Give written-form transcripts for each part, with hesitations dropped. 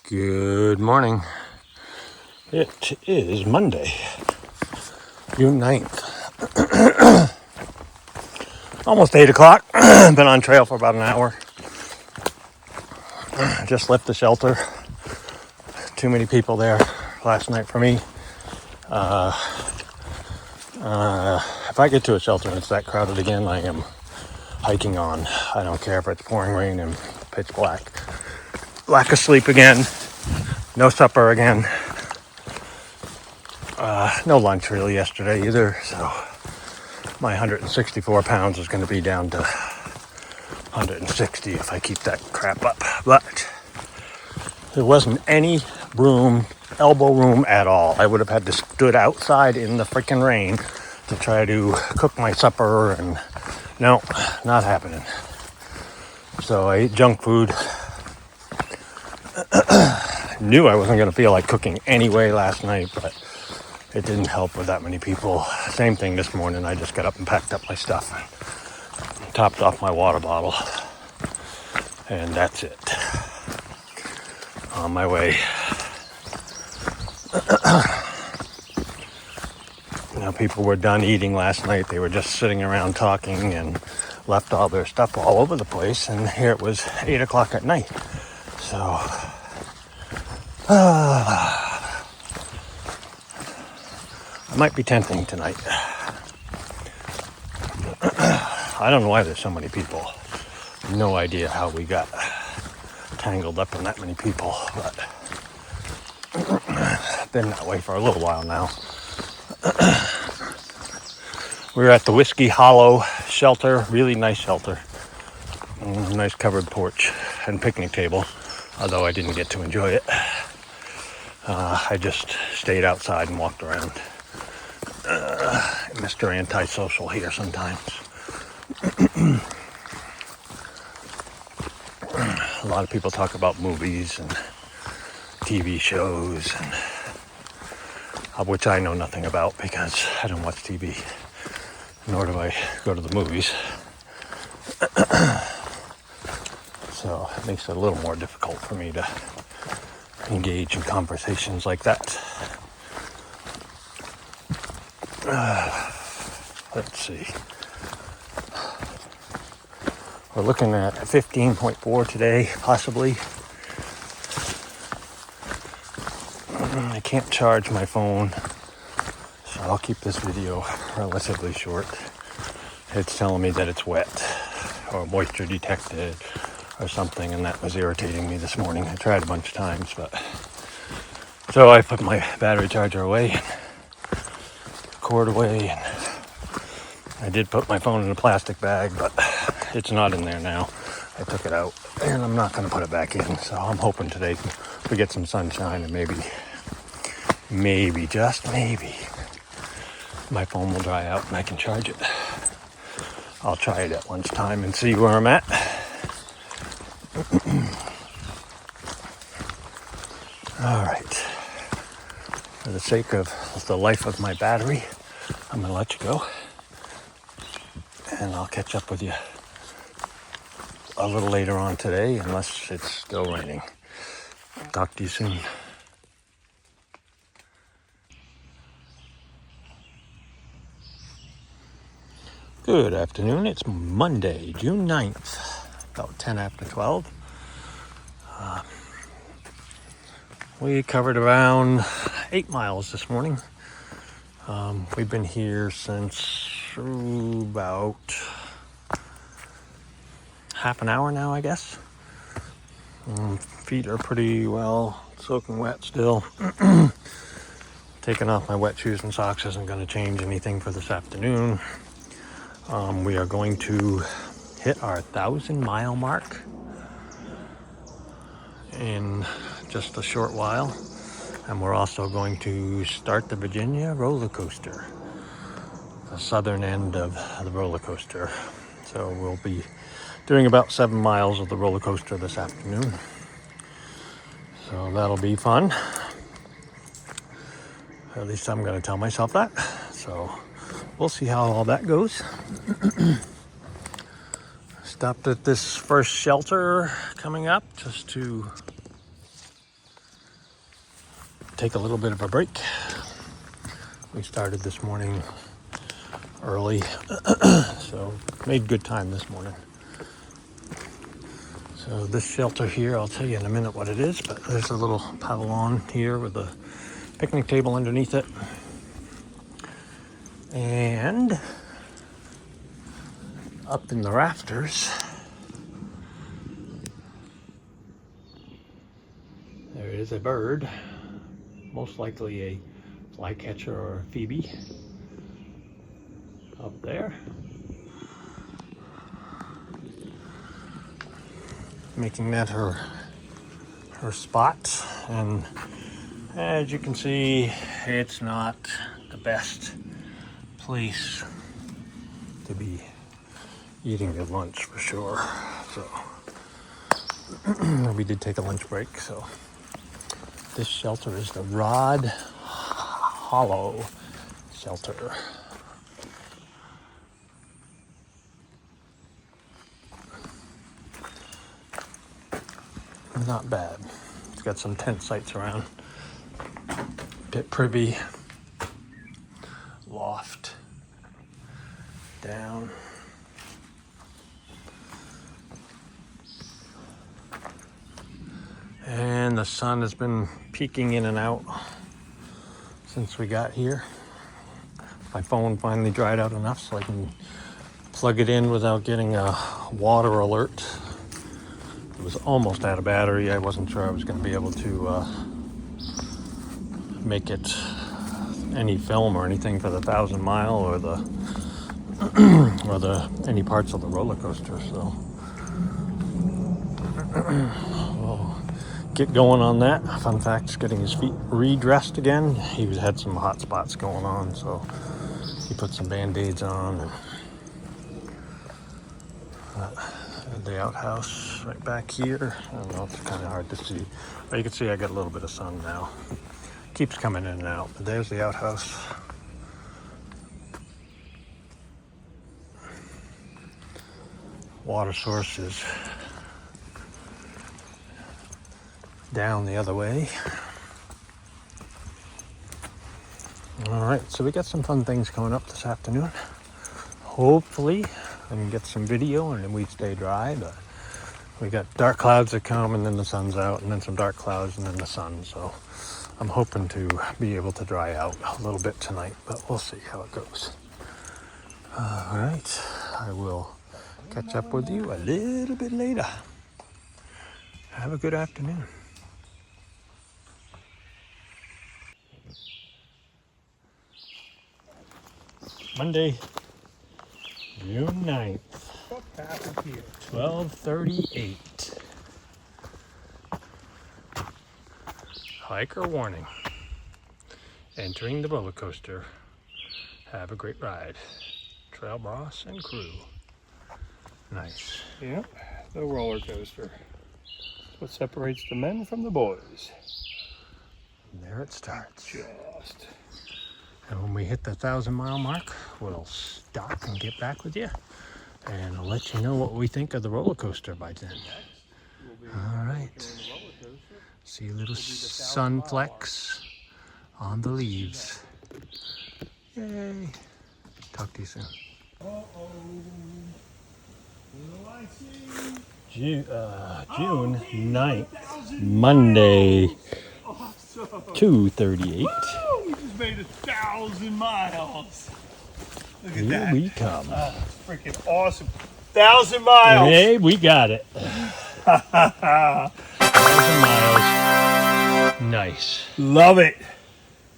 Good morning. It is Monday, June 9th. Almost 8 o'clock. Been on trail for about an hour. Just left the shelter. Too many people there last night for me. If I get to a shelter and it's that crowded again, I am hiking on. I don't care if it's pouring rain and pitch black. Lack of sleep again. No supper again. No lunch really yesterday either, so my 164 pounds is going to be down to 160 if I keep that crap up. But there wasn't any room, elbow room at all. I would have had to stood outside in the freaking rain to try to cook my supper, and no, not happening. So I ate junk food. Knew I wasn't going to feel like cooking anyway last night, but it didn't help with that many people. Same thing this morning. I just got up and packed up my stuff and topped off my water bottle. And that's it. On my way. People were done eating last night. They were just sitting around talking and left all their stuff all over the place. And here it was 8 o'clock at night. So... it might be tempting tonight. I don't know why there's so many people. No idea how we got tangled up in that many people, but been that way for a little while now. We're at the Whiskey Hollow shelter, really nice shelter. Nice covered porch and picnic table, although I didn't get to enjoy it. I just stayed outside and walked around. Mr. Antisocial here sometimes. A lot of people talk about movies and TV shows, and of which I know nothing about because I don't watch TV, nor do I go to the movies. So it makes it a little more difficult for me to engage in conversations like that. Let's see. We're looking at 15.4 today, possibly. I can't charge my phone, so I'll keep this video relatively short. It's telling me that it's wet or moisture detected or something, and that was irritating me this morning. I tried a bunch of times, but so I put my battery charger away, cord away, and I did put my phone in a plastic bag, but it's not in there now. I took it out, and I'm not going to put it back in. So I'm hoping today we get some sunshine, and maybe, just maybe, my phone will dry out and I can charge it. I'll try it at lunchtime and see where I'm at. All right. For the sake of the life of my battery, I'm going to let you go. And I'll catch up with you a little later on today, unless it's still raining. Talk to you soon. Good afternoon. It's Monday, June 9th, about 10 after 12. We covered around 8 miles this morning. We've been here since about half an hour now, I guess. Feet are pretty well soaking wet still. Taking off my wet shoes and socks isn't going to change anything for this afternoon. We are going to hit our 1,000-mile mark in just a short while. And we're also going to start the Virginia roller coaster, the southern end of the roller coaster. So we'll be doing about 7 miles of the roller coaster this afternoon. So that'll be fun. At least I'm going to tell myself that. So we'll see how all that goes. Stopped at this first shelter coming up just to take a little bit of a break. We started this morning early, so made good time this morning. So this shelter here, I'll tell you in a minute what it is, but there's a little pavilion here with a picnic table underneath it. And up in the rafters, there is a bird, most likely a flycatcher or a phoebe, up there. Making that her spot, and as you can see, it's not the best place to be eating your lunch for sure. So we did take a lunch break. So this shelter is the Rod Hollow shelter. Not bad. It's got some tent sites around. Pit privy, loft, down. And the sun has been peeking in and out since we got here. My phone finally dried out enough so I can plug it in without getting a water alert. It was almost out of battery. I wasn't sure I was going to be able to make it any film or anything for the 1,000 mile or the any parts of the roller coaster. So we'll get going on that. Fun fact, getting his feet redressed again. He had some hot spots going on, so he put some band-aids on. And the outhouse right back here. I don't know, it's kind of hard to see, but you can see I got a little bit of sun now. Keeps coming in and out, but there's the outhouse. Water source is down the other way. All right, so we got some fun things coming up this afternoon. Hopefully I can get some video and then we stay dry, but we got dark clouds that come and then the sun's out, and then some dark clouds and then the sun. So I'm hoping to be able to dry out a little bit tonight, but we'll see how it goes. All right, I will catch up with you a little bit later. Have a good afternoon. Monday, June 9th, 12:38. Hiker warning. Entering the roller coaster. Have a great ride. Trail boss and crew. Nice. Yep, the roller coaster. That's what separates the men from the boys. And there it starts. Just. And when we hit the 1,000 mile mark, we'll stop and get back with you. And I'll let you know what we think of the roller coaster by then. All right. See a little sun flecks on the leaves. Yay. Talk to you soon. June 9th, Monday, 2:38. We just made 1,000 miles. Look at Here that. we come. It's freaking awesome. 1,000 miles. Hey, we got it. 1,000 miles. Nice. Love it.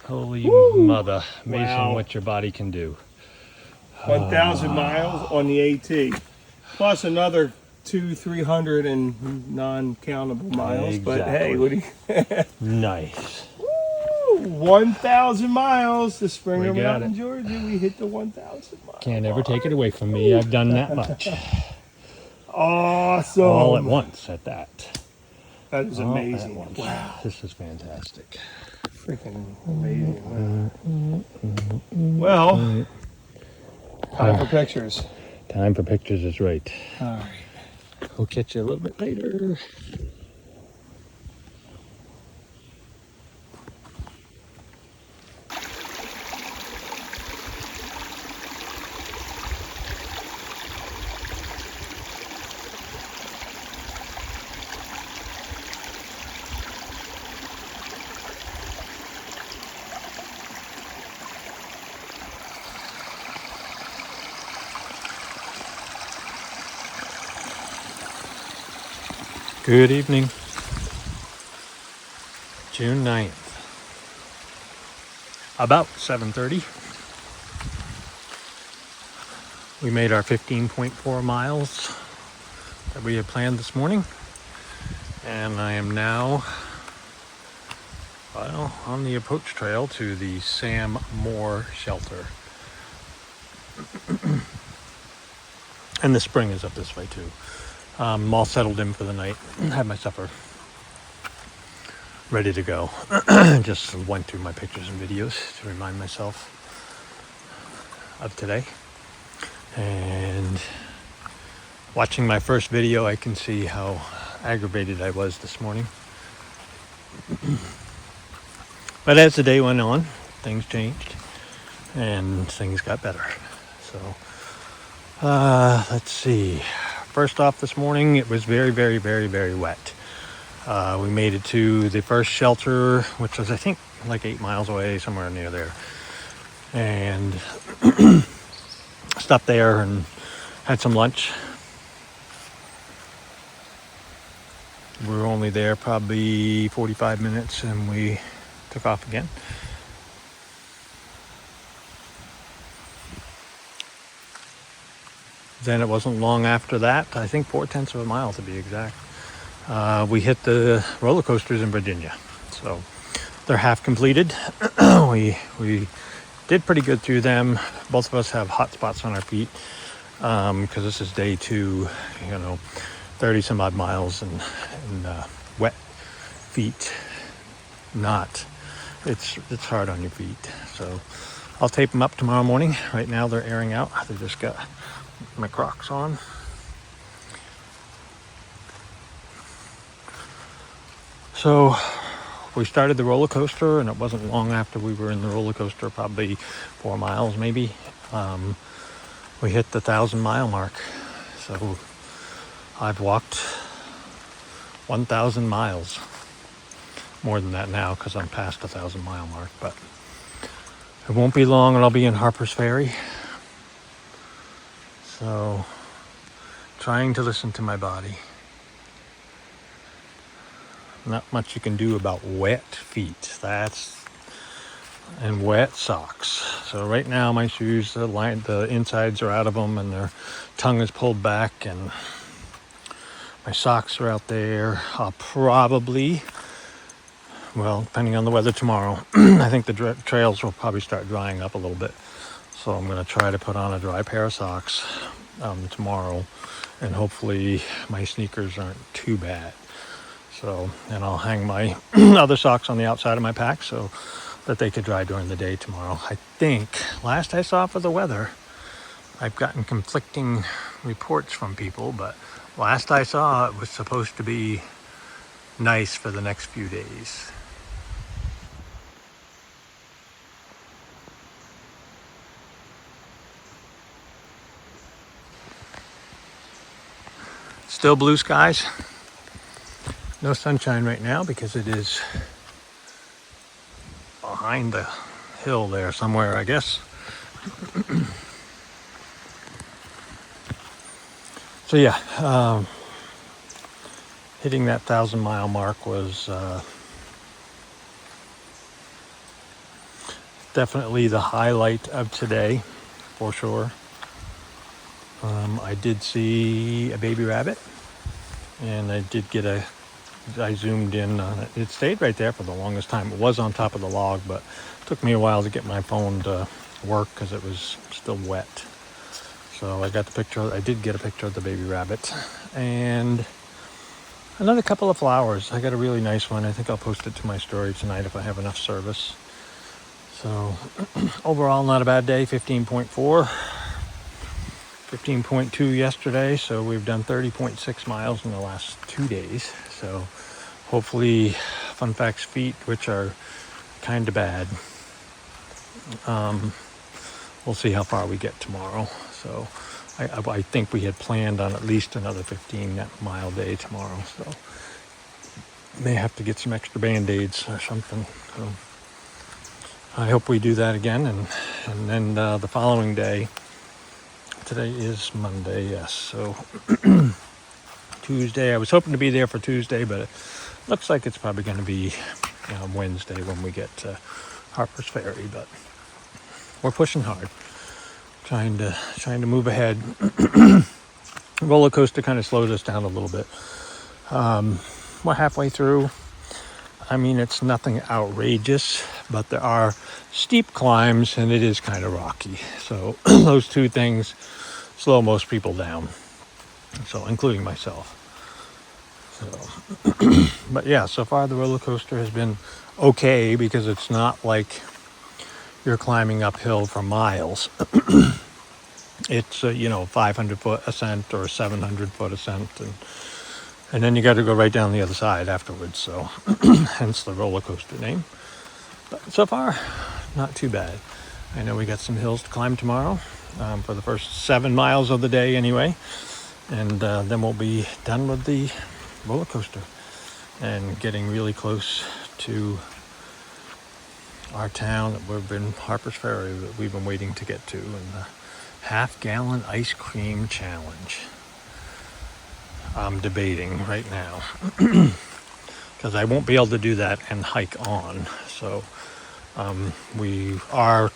Holy Woo. mother. Amazing Wow. what your body can do. 1,000 miles on the AT. Plus another 200-300 and non-countable miles. But hey, what do you... Nice. 1,000 miles. The Springer We got Mountain, it. Georgia. We hit the 1,000 miles. Can't ever take it away from me. I've done that much. Awesome. All at once at that. That is All at amazing. once. Wow. This is fantastic. Freaking amazing. Wow. Well, time for pictures. Time for pictures is right. All right. We'll catch you a little bit later. Good evening. June 9th. About 7:30. We made our 15.4 miles that we had planned this morning. And I am now, well, on the approach trail to the Sam Moore shelter. And the spring is up this way too. I'm all settled in for the night. Had my supper. Ready to go. Just went through my pictures and videos to remind myself of today. And watching my first video, I can see how aggravated I was this morning. But as the day went on, things changed and things got better. So, let's see. First off this morning, it was very, very, very, very wet. We made it to the first shelter, which was, I think, like 8 miles away, somewhere near there. And stopped there and had some lunch. We were only there probably 45 minutes and we took off again. Then it wasn't long after that, I think 4/10 of a mile to be exact. We hit the roller coasters in Virginia. So they're half completed. we did pretty good through them. Both of us have hot spots on our feet because this is day 2, 30 some odd miles and wet feet. It's hard on your feet. So I'll tape them up tomorrow morning. Right now they're airing out. They just got my Crocs on. So we started the roller coaster, and it wasn't long after we were in the roller coaster, probably 4 miles maybe. We hit the 1,000-mile mark. So I've walked 1,000 miles. More than that now because I'm past the 1,000-mile mark, but it won't be long and I'll be in Harper's Ferry. So trying to listen to my body. Not much you can do about wet feet. And wet socks. So right now my shoes, the insides are out of them and their tongue is pulled back and my socks are out there. I'll probably, well, depending on the weather tomorrow, I think the trails will probably start drying up a little bit. So I'm going to try to put on a dry pair of socks tomorrow and hopefully my sneakers aren't too bad. So, and I'll hang my other socks on the outside of my pack so that they could dry during the day tomorrow. I think, last I saw for the weather, I've gotten conflicting reports from people, but last I saw it was supposed to be nice for the next few days. Still blue skies. No sunshine right now because it is behind the hill there somewhere, I guess. So yeah, hitting that 1,000-mile mark was definitely the highlight of today, for sure. I did see a baby rabbit, and I zoomed in on it. It stayed right there for the longest time. It was on top of the log, but it took me a while to get my phone to work because it was still wet. So I did get a picture of the baby rabbit and another couple of flowers. I got a really nice one. I think I'll post it to my story tonight if I have enough service. So overall, not a bad day. 15.4, 15.2 yesterday. So we've done 30.6 miles in the last 2 days. So hopefully Fun Facts feet, which are kind of bad. We'll see how far we get tomorrow. So I think we had planned on at least another 15-mile day tomorrow. So may have to get some extra Band-Aids or something. So I hope we do that again. And then the following day, today is Monday, yes. So Tuesday. I was hoping to be there for Tuesday, but it looks like it's probably going to be Wednesday when we get to Harper's Ferry. But we're pushing hard, trying to move ahead. Roller coaster kind of slowed us down a little bit. We're halfway through. I mean, it's nothing outrageous, but there are steep climbs and it is kind of rocky. So those two things slow most people down. So including myself. So, but yeah, so far the roller coaster has been okay because it's not like you're climbing uphill for miles. It's 500-foot ascent or 700-foot ascent, and then you got to go right down the other side afterwards. So hence the roller coaster name. But so far, not too bad. I know we got some hills to climb tomorrow for the first 7 miles of the day anyway. And then we'll be done with the roller coaster and getting really close to our town that we've been, Harper's Ferry, that we've been waiting to get to, and the half-gallon ice cream challenge. I'm debating right now because I won't be able to do that and hike on. So we are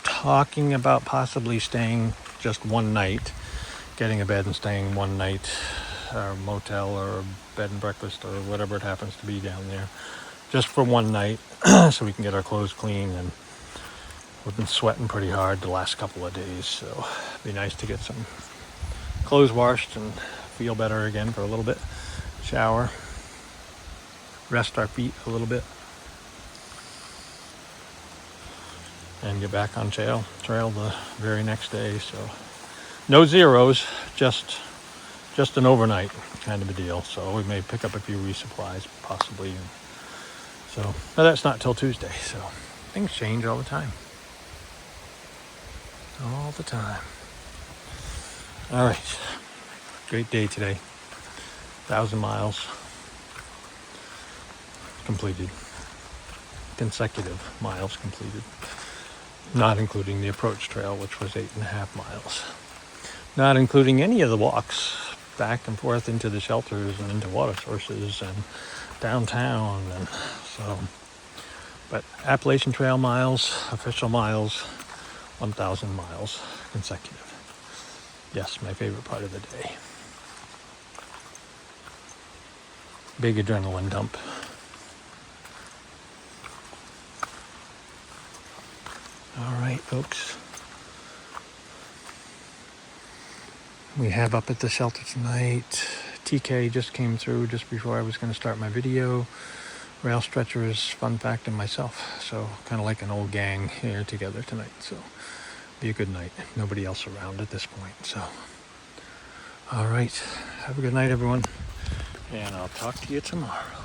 talking about possibly staying just one night, getting a bed and staying one night, or motel or bed and breakfast or whatever it happens to be down there, just for one night, so we can get our clothes clean. And we've been sweating pretty hard the last couple of days, so it'd be nice to get some clothes washed and feel better again for a little bit, shower, rest our feet a little bit, and get back on trail the very next day. So no zeros, just an overnight kind of a deal. So we may pick up a few resupplies possibly. And so, but that's not till Tuesday. So things change all the time. All the time. All right. Great day today. 1,000 miles completed. Consecutive miles completed. Not including the approach trail, which was 8.5 miles. Not including any of the walks back and forth into the shelters and into water sources and downtown. And so, but Appalachian Trail miles, official miles, 1,000 miles consecutive. Yes, my favorite part of the day. Big adrenaline dump. All right, folks. We have up at the shelter tonight. TK just came through just before I was going to start my video. Rail stretchers, fun fact, and myself. So kind of like an old gang here together tonight. So be a good night. Nobody else around at this point. So, all right. Have a good night, everyone. And I'll talk to you tomorrow.